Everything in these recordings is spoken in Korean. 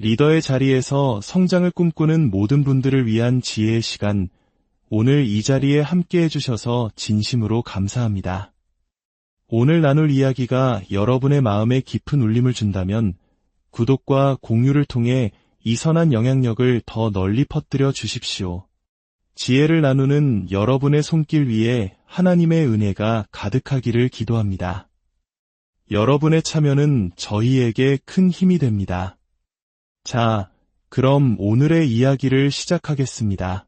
리더의 자리에서 성장을 꿈꾸는 모든 분들을 위한 지혜의 시간, 오늘 이 자리에 함께 해주셔서 진심으로 감사합니다. 오늘 나눌 이야기가 여러분의 마음에 깊은 울림을 준다면 구독과 공유를 통해 이 선한 영향력을 더 널리 퍼뜨려 주십시오. 지혜를 나누는 여러분의 손길 위에 하나님의 은혜가 가득하기를 기도합니다. 여러분의 참여는 저희에게 큰 힘이 됩니다. 자, 그럼 오늘의 이야기를 시작하겠습니다.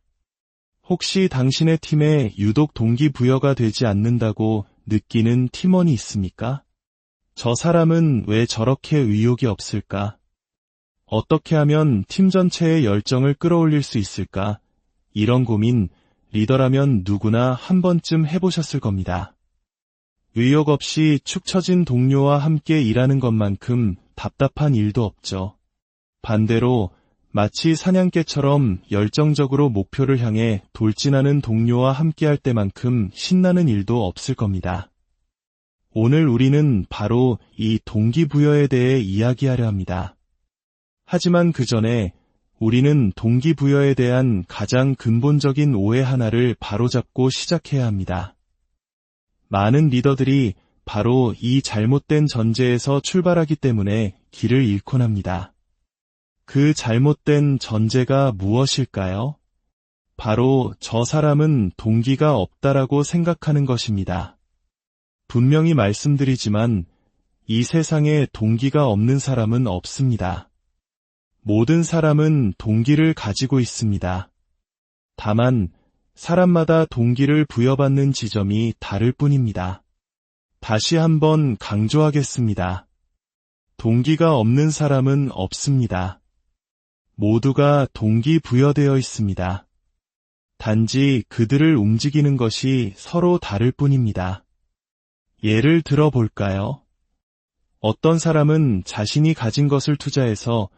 혹시 당신의 팀에 유독 동기부여가 되지 않는다고 느끼는 팀원이 있습니까? 저 사람은 왜 저렇게 의욕이 없을까? 어떻게 하면 팀 전체의 열정을 끌어올릴 수 있을까? 이런 고민, 리더라면 누구나 한 번쯤 해보셨을 겁니다. 의욕 없이 축 처진 동료와 함께 일하는 것만큼 답답한 일도 없죠. 반대로 마치 사냥개처럼 열정적으로 목표를 향해 돌진하는 동료와 함께할 때만큼 신나는 일도 없을 겁니다. 오늘 우리는 바로 이 동기부여에 대해 이야기하려 합니다. 하지만 그 전에 우리는 동기부여에 대한 가장 근본적인 오해 하나를 바로잡고 시작해야 합니다. 많은 리더들이 바로 이 잘못된 전제에서 출발하기 때문에 길을 잃곤 합니다. 그 잘못된 전제가 무엇일까요? 바로 저 사람은 동기가 없다라고 생각하는 것입니다. 분명히 말씀드리지만 이 세상에 동기가 없는 사람은 없습니다. 모든 사람은 동기를 가지고 있습니다. 다만 사람마다 동기를 부여받는 지점이 다를 뿐입니다. 다시 한번 강조하겠습니다. 동기가 없는 사람은 없습니다. 모두가 동기부여되어 있습니다. 단지 그들을 움직이는 것이 서로 다를 뿐입니다. 예를 들어 볼까요? 어떤 사람은 자신이 가진 것을 투자해서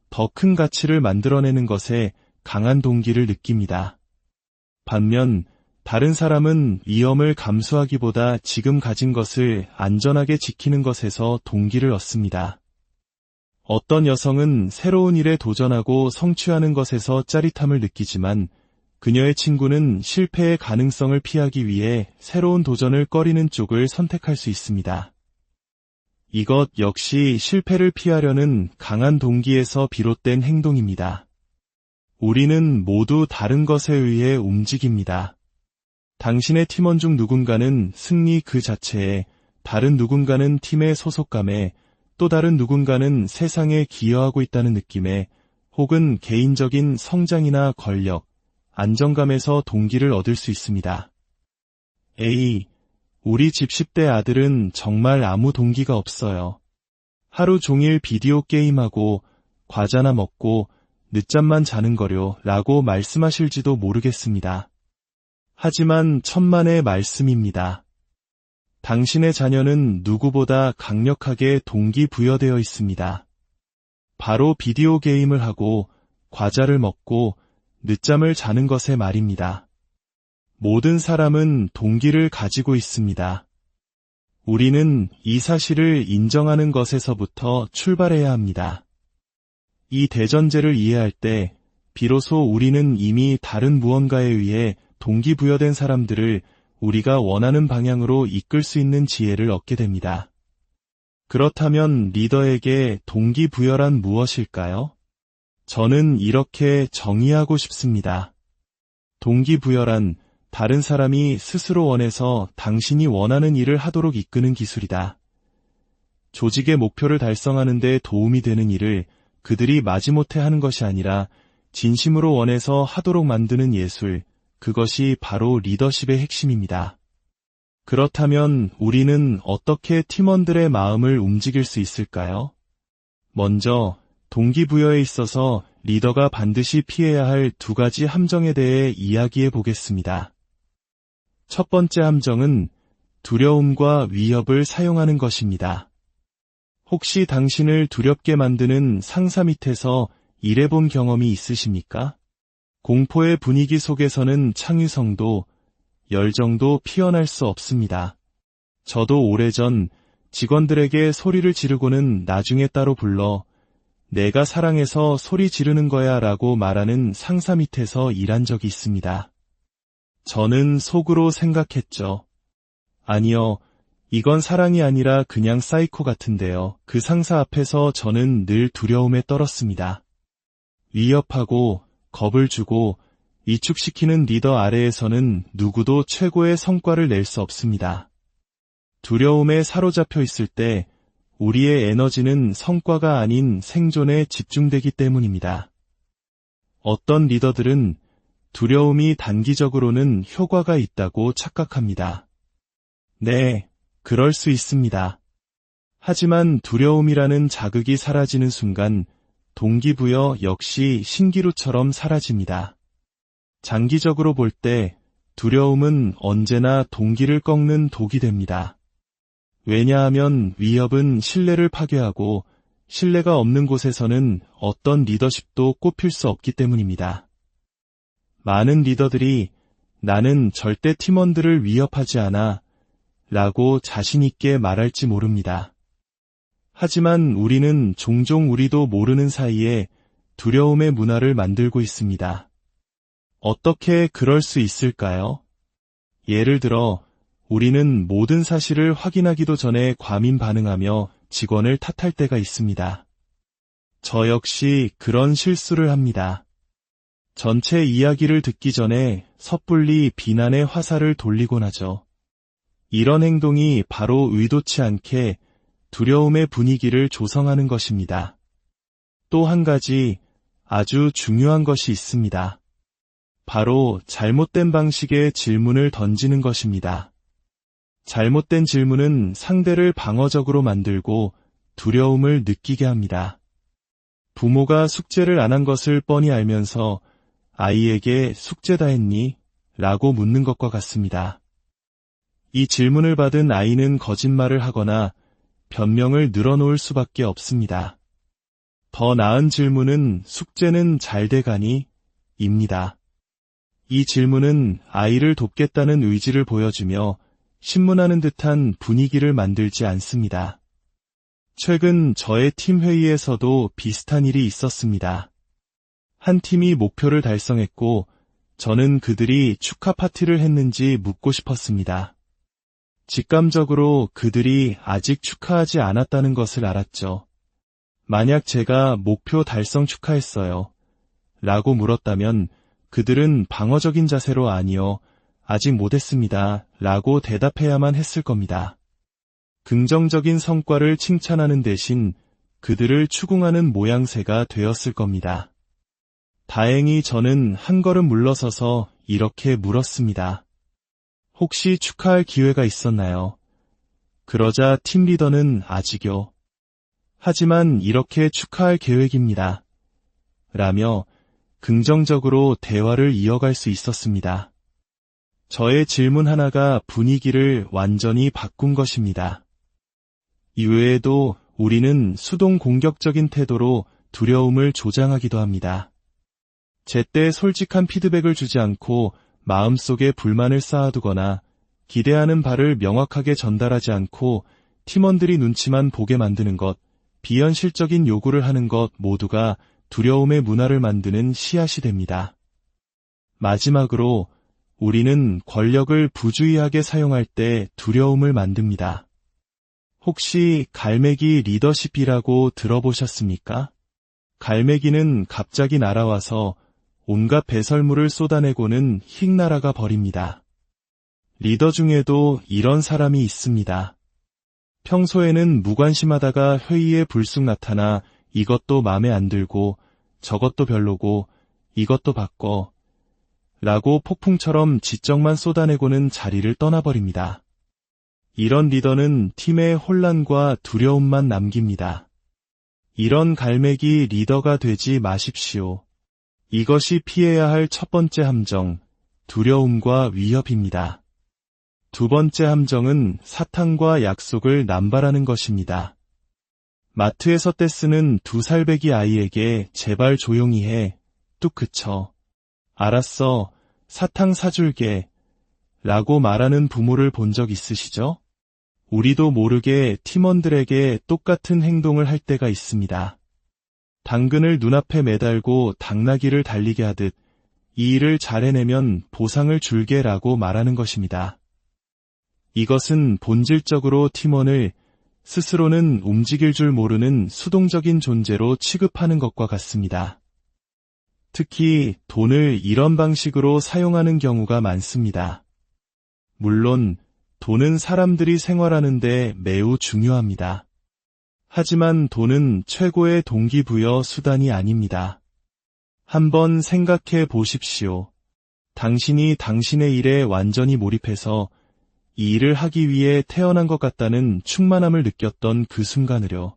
더 큰 가치를 만들어내는 것에 강한 동기를 느낍니다. 반면 다른 사람은 위험을 감수하기보다 지금 가진 것을 안전하게 지키는 것에서 동기를 얻습니다. 어떤 여성은 새로운 일에 도전하고 성취하는 것에서 짜릿함을 느끼지만 그녀의 친구는 실패의 가능성을 피하기 위해 새로운 도전을 꺼리는 쪽을 선택할 수 있습니다. 이것 역시 실패를 피하려는 강한 동기에서 비롯된 행동입니다. 우리는 모두 다른 것에 의해 움직입니다. 당신의 팀원 중 누군가는 승리 그 자체에, 다른 누군가는 팀의 소속감에, 또 다른 누군가는 세상에 기여하고 있다는 느낌에, 혹은 개인적인 성장이나 권력, 안정감에서 동기를 얻을 수 있습니다. A. 우리 집 10대 아들은 정말 아무 동기가 없어요. 하루 종일 비디오 게임하고 과자나 먹고 늦잠만 자는 거려 라고 말씀하실지도 모르겠습니다. 하지만 천만의 말씀입니다. 당신의 자녀는 누구보다 강력하게 동기부여되어 있습니다. 바로 비디오 게임을 하고 과자를 먹고 늦잠을 자는 것에 말입니다. 모든 사람은 동기를 가지고 있습니다. 우리는 이 사실을 인정하는 것에서부터 출발해야 합니다. 이 대전제를 이해할 때 비로소 우리는 이미 다른 무언가에 의해 동기부여된 사람들을 우리가 원하는 방향으로 이끌 수 있는 지혜를 얻게 됩니다. 그렇다면 리더에게 동기부여란 무엇일까요? 저는 이렇게 정의하고 싶습니다. 동기부여란 다른 사람이 스스로 원해서 당신이 원하는 일을 하도록 이끄는 기술이다. 조직의 목표를 달성하는 데 도움이 되는 일을 그들이 마지못해 하는 것이 아니라 진심으로 원해서 하도록 만드는 예술, 그것이 바로 리더십의 핵심입니다. 그렇다면 우리는 어떻게 팀원들의 마음을 움직일 수 있을까요? 먼저 동기부여에 있어서 리더가 반드시 피해야 할 두 가지 함정에 대해 이야기해 보겠습니다. 첫 번째 함정은 두려움과 위협을 사용하는 것입니다. 혹시 당신을 두렵게 만드는 상사 밑에서 일해본 경험이 있으십니까? 공포의 분위기 속에서는 창의성도 열정도 피어날 수 없습니다. 저도 오래전 직원들에게 소리를 지르고는 나중에 따로 불러 내가 사랑해서 소리 지르는 거야 라고 말하는 상사 밑에서 일한 적이 있습니다. 저는 속으로 생각했죠. 아니요, 이건 사랑이 아니라 그냥 사이코 같은데요. 그 상사 앞에서 저는 늘 두려움에 떨었습니다. 위협하고 겁을 주고 위축시키는 리더 아래에서는 누구도 최고의 성과를 낼 수 없습니다. 두려움에 사로잡혀 있을 때 우리의 에너지는 성과가 아닌 생존에 집중되기 때문입니다. 어떤 리더들은 두려움이 단기적으로는 효과가 있다고 착각합니다. 네, 그럴 수 있습니다. 하지만 두려움이라는 자극이 사라지는 순간 동기부여 역시 신기루처럼 사라집니다. 장기적으로 볼 때 두려움은 언제나 동기를 꺾는 독이 됩니다. 왜냐하면 위협은 신뢰를 파괴하고 신뢰가 없는 곳에서는 어떤 리더십도 꼽힐 수 없기 때문입니다. 많은 리더들이 나는 절대 팀원들을 위협하지 않아 라고 자신있게 말할지 모릅니다. 하지만 우리는 종종 우리도 모르는 사이에 두려움의 문화를 만들고 있습니다. 어떻게 그럴 수 있을까요? 예를 들어 우리는 모든 사실을 확인하기도 전에 과민 반응하며 직원을 탓할 때가 있습니다. 저 역시 그런 실수를 합니다. 전체 이야기를 듣기 전에 섣불리 비난의 화살을 돌리곤 하죠. 이런 행동이 바로 의도치 않게 두려움의 분위기를 조성하는 것입니다. 또 한 가지 아주 중요한 것이 있습니다. 바로 잘못된 방식의 질문을 던지는 것입니다. 잘못된 질문은 상대를 방어적으로 만들고 두려움을 느끼게 합니다. 부모가 숙제를 안 한 것을 뻔히 알면서 아이에게 숙제 다 했니? 라고 묻는 것과 같습니다. 이 질문을 받은 아이는 거짓말을 하거나 변명을 늘어놓을 수밖에 없습니다. 더 나은 질문은 숙제는 잘 돼가니? 입니다. 이 질문은 아이를 돕겠다는 의지를 보여주며 신문하는 듯한 분위기를 만들지 않습니다. 최근 저의 팀 회의에서도 비슷한 일이 있었습니다. 한 팀이 목표를 달성했고 저는 그들이 축하 파티를 했는지 묻고 싶었습니다. 직감적으로 그들이 아직 축하하지 않았다는 것을 알았죠. 만약 제가 목표 달성 축하했어요 라고 물었다면 그들은 방어적인 자세로 아니요, 아직 못했습니다 라고 대답해야만 했을 겁니다. 긍정적인 성과를 칭찬하는 대신 그들을 추궁하는 모양새가 되었을 겁니다. 다행히 저는 한 걸음 물러서서 이렇게 물었습니다. 혹시 축하할 기회가 있었나요? 그러자 팀 리더는 아직요. 하지만 이렇게 축하할 계획입니다. 라며 긍정적으로 대화를 이어갈 수 있었습니다. 저의 질문 하나가 분위기를 완전히 바꾼 것입니다. 이외에도 우리는 수동 공격적인 태도로 두려움을 조장하기도 합니다. 제때 솔직한 피드백을 주지 않고 마음속에 불만을 쌓아두거나 기대하는 바를 명확하게 전달하지 않고 팀원들이 눈치만 보게 만드는 것, 비현실적인 요구를 하는 것 모두가 두려움의 문화를 만드는 씨앗이 됩니다. 마지막으로 우리는 권력을 부주의하게 사용할 때 두려움을 만듭니다. 혹시 갈매기 리더십이라고 들어보셨습니까? 갈매기는 갑자기 날아와서 온갖 배설물을 쏟아내고는 휙 날아가 버립니다. 리더 중에도 이런 사람이 있습니다. 평소에는 무관심하다가 회의에 불쑥 나타나 이것도 맘에 안 들고 저것도 별로고 이것도 바꿔 라고 폭풍처럼 지적만 쏟아내고는 자리를 떠나버립니다. 이런 리더는 팀의 혼란과 두려움만 남깁니다. 이런 갈매기 리더가 되지 마십시오. 이것이 피해야 할 첫 번째 함정, 두려움과 위협입니다. 두 번째 함정은 사탕과 약속을 남발하는 것입니다. 마트에서 떼쓰는 2살배기 아이에게 제발 조용히 해, 뚝 그쳐. 알았어, 사탕 사줄게 라고 말하는 부모를 본 적 있으시죠? 우리도 모르게 팀원들에게 똑같은 행동을 할 때가 있습니다. 당근을 눈앞에 매달고 당나귀를 달리게 하듯 이 일을 잘 해내면 보상을 줄게라고 말하는 것입니다. 이것은 본질적으로 팀원을 스스로는 움직일 줄 모르는 수동적인 존재로 취급하는 것과 같습니다. 특히 돈을 이런 방식으로 사용하는 경우가 많습니다. 물론 돈은 사람들이 생활하는 데 매우 중요합니다. 하지만 돈은 최고의 동기부여 수단이 아닙니다. 한번 생각해 보십시오. 당신이 당신의 일에 완전히 몰입해서 이 일을 하기 위해 태어난 것 같다는 충만함을 느꼈던 그 순간을요.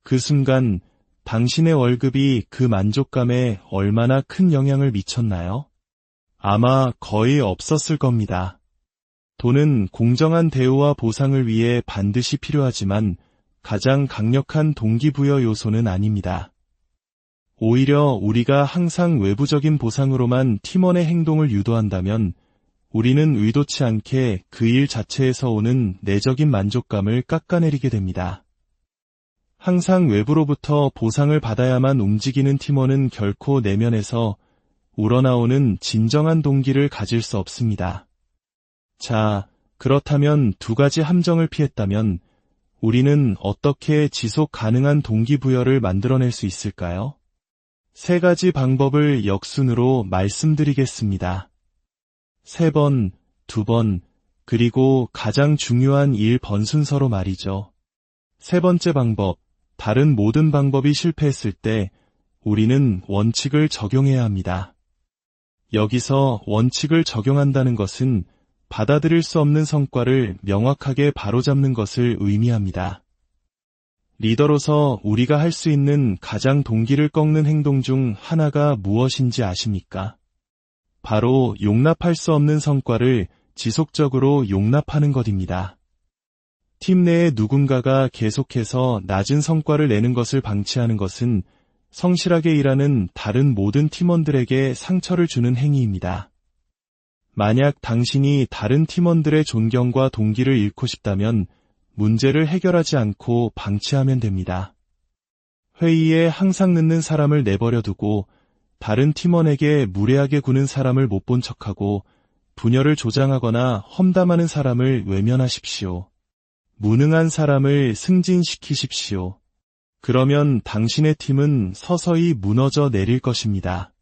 그 순간 당신의 월급이 그 만족감에 얼마나 큰 영향을 미쳤나요? 아마 거의 없었을 겁니다. 돈은 공정한 대우와 보상을 위해 반드시 필요하지만 가장 강력한 동기부여 요소는 아닙니다. 오히려 우리가 항상 외부적인 보상으로만 팀원의 행동을 유도한다면 우리는 의도치 않게 그 일 자체에서 오는 내적인 만족감을 깎아내리게 됩니다. 항상 외부로부터 보상을 받아야만 움직이는 팀원은 결코 내면에서 우러나오는 진정한 동기를 가질 수 없습니다. 자, 그렇다면 두 가지 함정을 피했다면 우리는 어떻게 지속 가능한 동기부여를 만들어낼 수 있을까요? 세 가지 방법을 역순으로 말씀드리겠습니다. 3번, 2번, 그리고 가장 중요한 1번 순서로 말이죠. 세 번째 방법, 다른 모든 방법이 실패했을 때 우리는 원칙을 적용해야 합니다. 여기서 원칙을 적용한다는 것은 받아들일 수 없는 성과를 명확하게 바로잡는 것을 의미합니다. 리더로서 우리가 할 수 있는 가장 동기를 꺾는 행동 중 하나가 무엇인지 아십니까? 바로 용납할 수 없는 성과를 지속적으로 용납하는 것입니다. 팀 내에 누군가가 계속해서 낮은 성과를 내는 것을 방치하는 것은 성실하게 일하는 다른 모든 팀원들에게 상처를 주는 행위입니다. 만약 당신이 다른 팀원들의 존경과 동기를 잃고 싶다면 문제를 해결하지 않고 방치하면 됩니다. 회의에 항상 늦는 사람을 내버려 두고 다른 팀원에게 무례하게 구는 사람을 못 본 척하고 분열을 조장하거나 험담하는 사람을 외면하십시오. 무능한 사람을 승진시키십시오. 그러면 당신의 팀은 서서히 무너져 내릴 것입니다.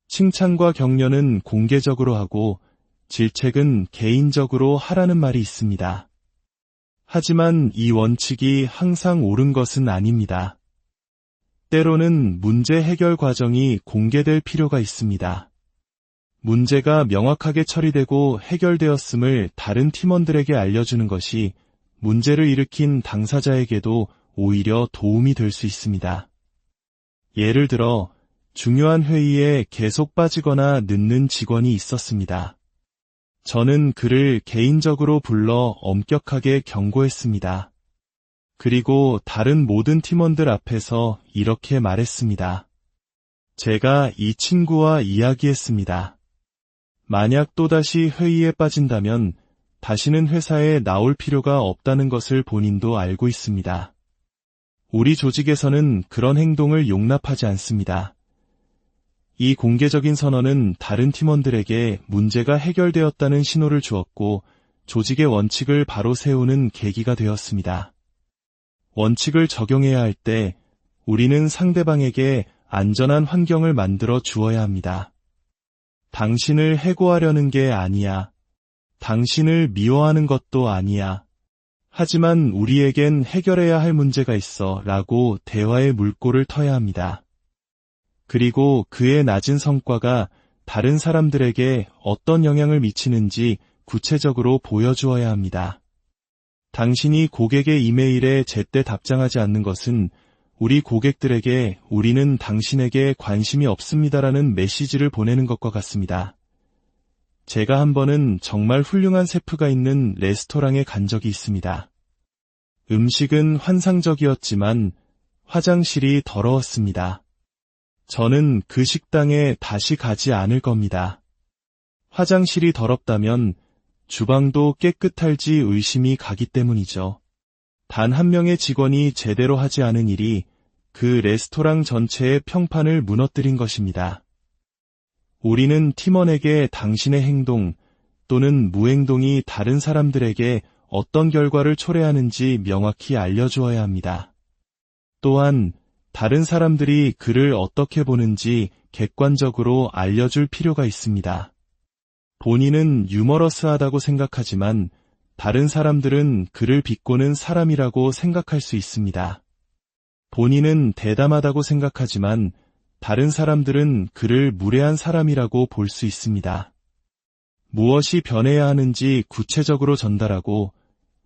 칭찬과 격려는 공개적으로 하고 질책은 개인적으로 하라는 말이 있습니다. 하지만 이 원칙이 항상 옳은 것은 아닙니다. 때로는 문제 해결 과정이 공개될 필요가 있습니다. 문제가 명확하게 처리되고 해결되었음을 다른 팀원들에게 알려주는 것이 문제를 일으킨 당사자에게도 오히려 도움이 될 수 있습니다. 예를 들어 중요한 회의에 계속 빠지거나 늦는 직원이 있었습니다. 저는 그를 개인적으로 불러 엄격하게 경고했습니다. 그리고 다른 모든 팀원들 앞에서 이렇게 말했습니다. 제가 이 친구와 이야기했습니다. 만약 또다시 회의에 빠진다면 다시는 회사에 나올 필요가 없다는 것을 본인도 알고 있습니다. 우리 조직에서는 그런 행동을 용납하지 않습니다. 이 공개적인 선언은 다른 팀원들에게 문제가 해결되었다는 신호를 주었고 조직의 원칙을 바로 세우는 계기가 되었습니다. 원칙을 적용해야 할 때 우리는 상대방에게 안전한 환경을 만들어 주어야 합니다. 당신을 해고하려는 게 아니야. 당신을 미워하는 것도 아니야. 하지만 우리에겐 해결해야 할 문제가 있어 라고 대화의 물꼬를 터야 합니다. 그리고 그의 낮은 성과가 다른 사람들에게 어떤 영향을 미치는지 구체적으로 보여주어야 합니다. 당신이 고객의 이메일에 제때 답장하지 않는 것은 우리 고객들에게 우리는 당신에게 관심이 없습니다라는 메시지를 보내는 것과 같습니다. 제가 한 번은 정말 훌륭한 셰프가 있는 레스토랑에 간 적이 있습니다. 음식은 환상적이었지만 화장실이 더러웠습니다. 저는 그 식당에 다시 가지 않을 겁니다. 화장실이 더럽다면 주방도 깨끗할지 의심이 가기 때문이죠. 단 한 명의 직원이 제대로 하지 않은 일이 그 레스토랑 전체의 평판을 무너뜨린 것입니다. 우리는 팀원에게 당신의 행동 또는 무행동이 다른 사람들에게 어떤 결과를 초래하는지 명확히 알려주어야 합니다. 또한 다른 사람들이 그를 어떻게 보는지 객관적으로 알려줄 필요가 있습니다. 본인은 유머러스하다고 생각하지만 다른 사람들은 그를 비꼬는 사람이라고 생각할 수 있습니다. 본인은 대담하다고 생각하지만 다른 사람들은 그를 무례한 사람이라고 볼 수 있습니다. 무엇이 변해야 하는지 구체적으로 전달하고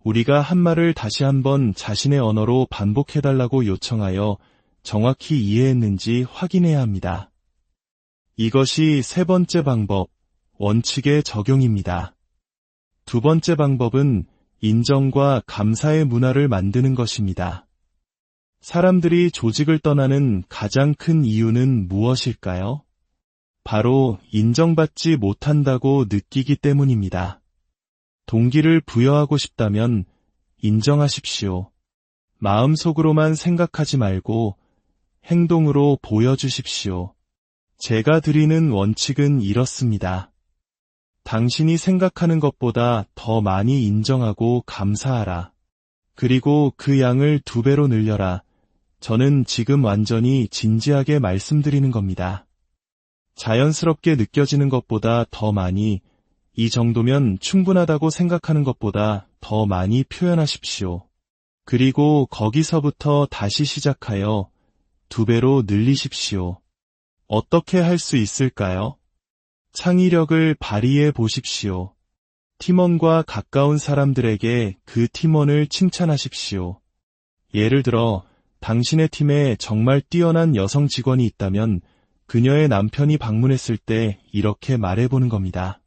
우리가 한 말을 다시 한번 자신의 언어로 반복해달라고 요청하여 정확히 이해했는지 확인해야 합니다. 이것이 세 번째 방법, 원칙의 적용입니다. 두 번째 방법은 인정과 감사의 문화를 만드는 것입니다. 사람들이 조직을 떠나는 가장 큰 이유는 무엇일까요? 바로 인정받지 못한다고 느끼기 때문입니다. 동기를 부여하고 싶다면 인정하십시오. 마음속으로만 생각하지 말고 행동으로 보여주십시오. 제가 드리는 원칙은 이렇습니다. 당신이 생각하는 것보다 더 많이 인정하고 감사하라. 그리고 그 양을 2배로 늘려라. 저는 지금 완전히 진지하게 말씀드리는 겁니다. 자연스럽게 느껴지는 것보다 더 많이, 이 정도면 충분하다고 생각하는 것보다 더 많이 표현하십시오. 그리고 거기서부터 다시 시작하여 2배로 늘리십시오. 어떻게 할 수 있을까요? 창의력을 발휘해 보십시오. 팀원과 가까운 사람들에게 그 팀원을 칭찬하십시오. 예를 들어, 당신의 팀에 정말 뛰어난 여성 직원이 있다면 그녀의 남편이 방문했을 때 이렇게 말해보는 겁니다.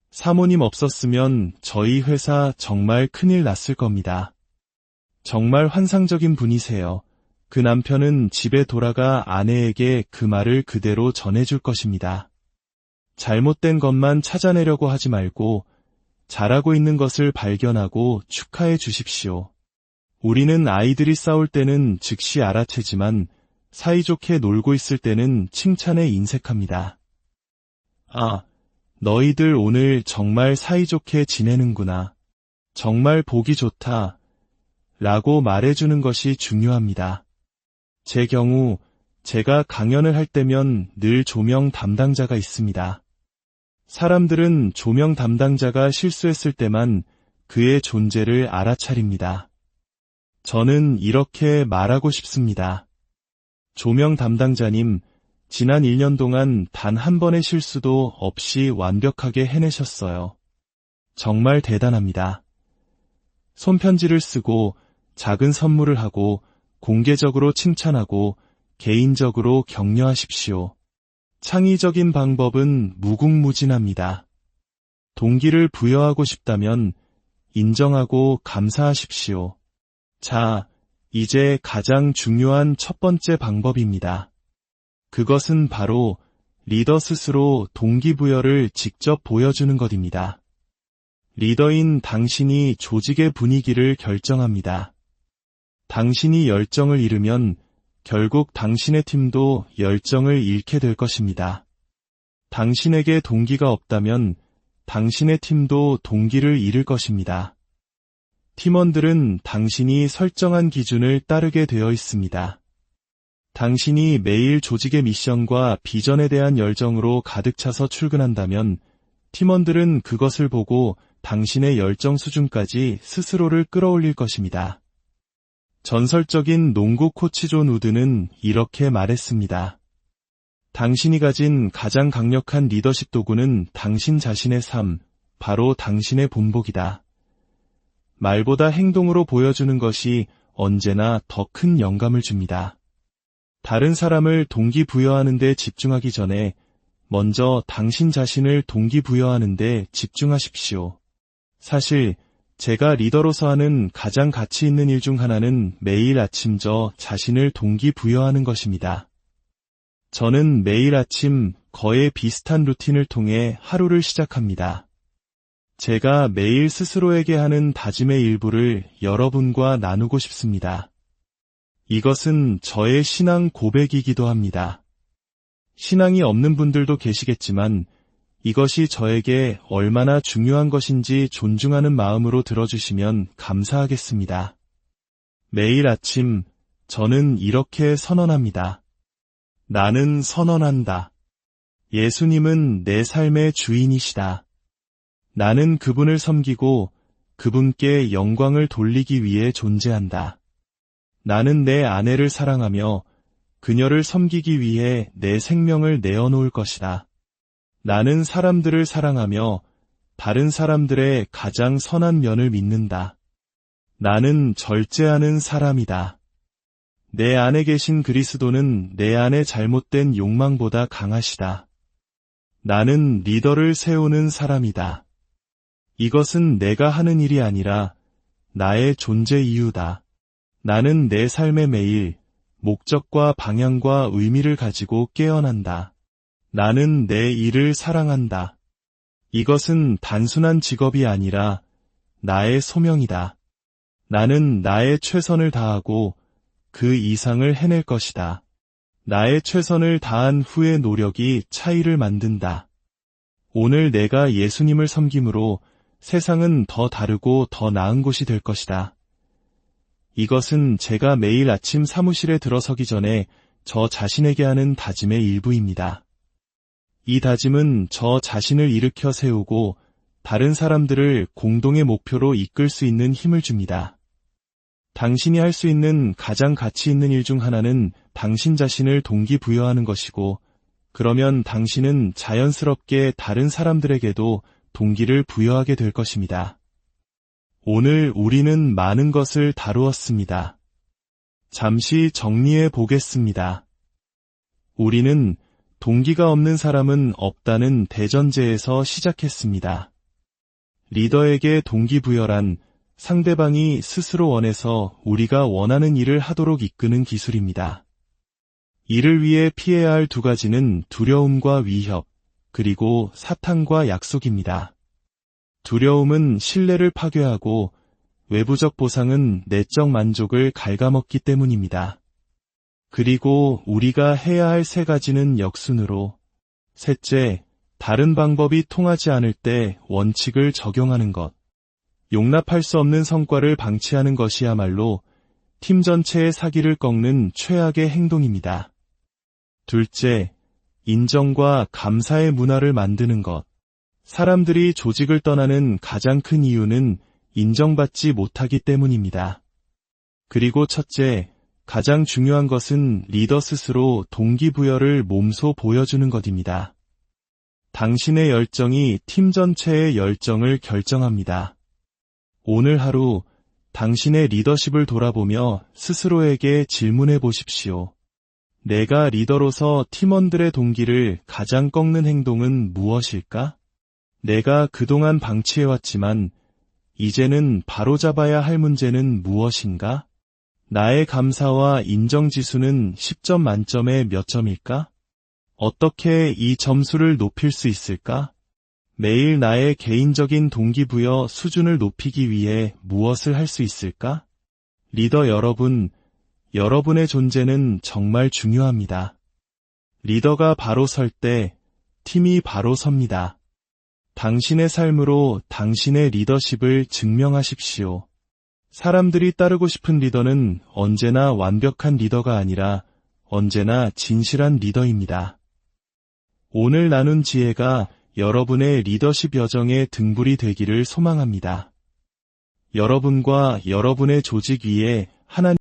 사모님 없었으면 저희 회사 정말 큰일 났을 겁니다. 정말 환상적인 분이세요. 그 남편은 집에 돌아가 아내에게 그 말을 그대로 전해줄 것입니다. 잘못된 것만 찾아내려고 하지 말고 잘하고 있는 것을 발견하고 축하해 주십시오. 우리는 아이들이 싸울 때는 즉시 알아채지만 사이좋게 놀고 있을 때는 칭찬에 인색합니다. 아, 너희들 오늘 정말 사이좋게 지내는구나. 정말 보기 좋다. 라고 말해주는 것이 중요합니다. 제 경우 제가 강연을 할 때면 늘 조명 담당자가 있습니다. 사람들은 조명 담당자가 실수했을 때만 그의 존재를 알아차립니다. 저는 이렇게 말하고 싶습니다. 조명 담당자님, 지난 1년 동안 단 한 번의 실수도 없이 완벽하게 해내셨어요. 정말 대단합니다. 손편지를 쓰고 작은 선물을 하고 공개적으로 칭찬하고 개인적으로 격려하십시오. 창의적인 방법은 무궁무진합니다. 동기를 부여하고 싶다면 인정하고 감사하십시오. 자, 이제 가장 중요한 첫 번째 방법입니다. 그것은 바로 리더 스스로 동기부여를 직접 보여주는 것입니다. 리더인 당신이 조직의 분위기를 결정합니다. 당신이 열정을 잃으면 결국 당신의 팀도 열정을 잃게 될 것입니다. 당신에게 동기가 없다면 당신의 팀도 동기를 잃을 것입니다. 팀원들은 당신이 설정한 기준을 따르게 되어 있습니다. 당신이 매일 조직의 미션과 비전에 대한 열정으로 가득 차서 출근한다면 팀원들은 그것을 보고 당신의 열정 수준까지 스스로를 끌어올릴 것입니다. 전설적인 농구 코치 존 우드는 이렇게 말했습니다. 당신이 가진 가장 강력한 리더십 도구는 당신 자신의 삶, 바로 당신의 본복이다. 말보다 행동으로 보여주는 것이 언제나 더 큰 영감을 줍니다. 다른 사람을 동기부여하는 데 집중하기 전에 먼저 당신 자신을 동기부여하는 데 집중하십시오. 사실 제가 리더로서 하는 가장 가치 있는 일 중 하나는 매일 아침 저 자신을 동기부여하는 것입니다. 저는 매일 아침 거의 비슷한 루틴을 통해 하루를 시작합니다. 제가 매일 스스로에게 하는 다짐의 일부를 여러분과 나누고 싶습니다. 이것은 저의 신앙 고백이기도 합니다. 신앙이 없는 분들도 계시겠지만 이것이 저에게 얼마나 중요한 것인지 존중하는 마음으로 들어주시면 감사하겠습니다. 매일 아침 저는 이렇게 선언합니다. 나는 선언한다. 예수님은 내 삶의 주인이시다. 나는 그분을 섬기고 그분께 영광을 돌리기 위해 존재한다. 나는 내 아내를 사랑하며 그녀를 섬기기 위해 내 생명을 내어놓을 것이다. 나는 사람들을 사랑하며 다른 사람들의 가장 선한 면을 믿는다. 나는 절제하는 사람이다. 내 안에 계신 그리스도는 내 안의 잘못된 욕망보다 강하시다. 나는 리더를 세우는 사람이다. 이것은 내가 하는 일이 아니라 나의 존재 이유다. 나는 내 삶의 매일 목적과 방향과 의미를 가지고 깨어난다. 나는 내 일을 사랑한다. 이것은 단순한 직업이 아니라 나의 소명이다. 나는 나의 최선을 다하고 그 이상을 해낼 것이다. 나의 최선을 다한 후의 노력이 차이를 만든다. 오늘 내가 예수님을 섬김으로 세상은 더 다르고 더 나은 곳이 될 것이다. 이것은 제가 매일 아침 사무실에 들어서기 전에 저 자신에게 하는 다짐의 일부입니다. 이 다짐은 저 자신을 일으켜 세우고 다른 사람들을 공동의 목표로 이끌 수 있는 힘을 줍니다. 당신이 할 수 있는 가장 가치 있는 일 중 하나는 당신 자신을 동기부여하는 것이고, 그러면 당신은 자연스럽게 다른 사람들에게도 동기를 부여하게 될 것입니다. 오늘 우리는 많은 것을 다루었습니다. 잠시 정리해 보겠습니다. 우리는 동기가 없는 사람은 없다는 대전제에서 시작했습니다. 리더에게 동기부여란 상대방이 스스로 원해서 우리가 원하는 일을 하도록 이끄는 기술입니다. 이를 위해 피해야 할 두 가지는 두려움과 위협, 그리고 사탕과 약속입니다. 두려움은 신뢰를 파괴하고 외부적 보상은 내적 만족을 갉아먹기 때문입니다. 그리고 우리가 해야 할 세 가지는 역순으로, 셋째, 다른 방법이 통하지 않을 때 원칙을 적용하는 것, 용납할 수 없는 성과를 방치하는 것이야말로 팀 전체의 사기를 꺾는 최악의 행동입니다. 둘째, 인정과 감사의 문화를 만드는 것. 사람들이 조직을 떠나는 가장 큰 이유는 인정받지 못하기 때문입니다. 그리고 첫째, 가장 중요한 것은 리더 스스로 동기부여를 몸소 보여주는 것입니다. 당신의 열정이 팀 전체의 열정을 결정합니다. 오늘 하루 당신의 리더십을 돌아보며 스스로에게 질문해 보십시오. 내가 리더로서 팀원들의 동기를 가장 꺾는 행동은 무엇일까? 내가 그동안 방치해왔지만 이제는 바로잡아야 할 문제는 무엇인가? 나의 감사와 인정 지수는 10점 만점에 몇 점일까? 어떻게 이 점수를 높일 수 있을까? 매일 나의 개인적인 동기부여 수준을 높이기 위해 무엇을 할 수 있을까? 리더 여러분, 여러분의 존재는 정말 중요합니다. 리더가 바로 설 때 팀이 바로 섭니다. 당신의 삶으로 당신의 리더십을 증명하십시오. 사람들이 따르고 싶은 리더는 언제나 완벽한 리더가 아니라 언제나 진실한 리더입니다. 오늘 나눈 지혜가 여러분의 리더십 여정의 등불이 되기를 소망합니다. 여러분과 여러분의 조직 위에 하나님